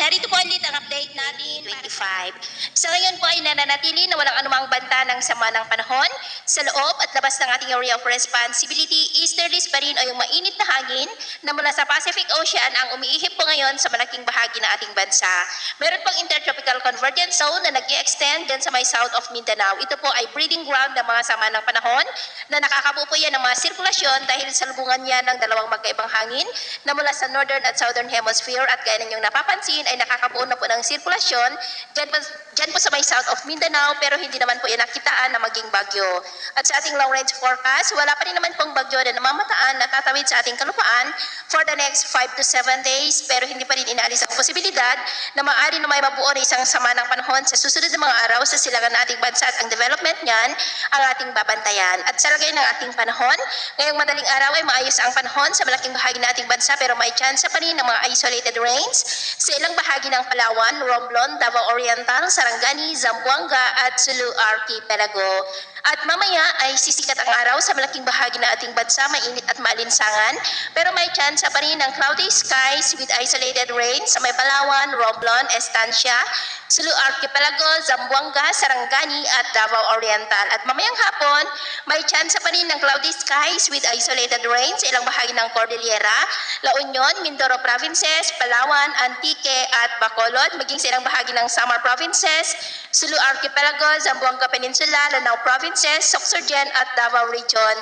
Narito po ulit ang update natin 25. Sa ngayon po ay nananatili na walang anumang banta ng sama ng panahon. Sa loob at labas ng ating area of responsibility, easterlies pa rin o yung mainit na hangin na mula sa Pacific Ocean ang umiihip po ngayon sa malaking bahagi ng ating bansa. Meron pong intertropical convergence zone na nag-i-extend dyan sa may south of Mindanao. Ito po ay breeding ground ng mga sama ng panahon na nakakabuo po yan ng mga sirkulasyon dahil sa lubungan niya ng dalawang magkaibang hangin na mula sa northern at southern hemisphere at gaya ninyong napapansin ay nakakabuo na po ng sirkulasyon dyan po sa may south of Mindanao pero hindi naman po yan nakitaan na maging bagyo. At sa ating long range forecast, wala pa rin naman pong bagyo na namamataan na tatawid sa ating kalupaan for the next 5 to 7 days pero hindi pa rin inaalis ang posibilidad na maaari na may mabuo na isang sama ng panahon sa susunod na mga araw sa silangan ng ating bansa at ang development niyan ang ating babantayan. At sa lagay ng ating panahon, ngayong madaling araw ay maayos ang panahon sa malaking bahagi ng ating bansa pero may chance pa rin ng mga isolated rains sa ilang bahagi ng Palawan, Romblon, Davao Oriental, Sarangani, Zamboanga at Sulu Archipelago. At mamaya ay sisikat ang araw sa malaking bahagi ng ating bansa, mainit at maalinsangan, pero may chance pa rin ng cloudy skies with isolated rain sa may Palawan, Romblon, Estancia, Sulu Archipelago, Zamboanga, Sarangani at Davao Oriental. At mamayang hapon, may chance pa rin ng cloudy skies with isolated rain sa ilang bahagi ng Cordillera, La Union, Mindoro Provinces, Palawan, Antique at Bacolod, maging sa ilang bahagi ng Samar Provinces, Sulu Archipelago, Zamboanga Peninsula, Lanao Provinces, Sorsogon at Davao Region.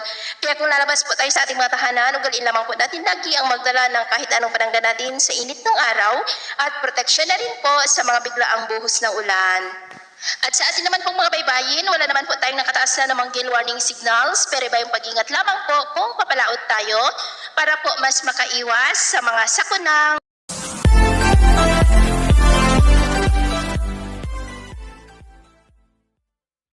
Kaya kung lalabas po tayo sa ating mga tahanan, ugaliin lamang po natin lagi ang magdala ng kahit anong panangga natin sa init ng araw at proteksyon na rin po sa mga biglaang buhos ng ulan. At sa atin naman pong mga baybayin, wala naman po tayong nakataas na namang gale warning signals, pero iba yung pag-ingat lamang po kung papalaot tayo para po mas makaiwas sa mga sakunang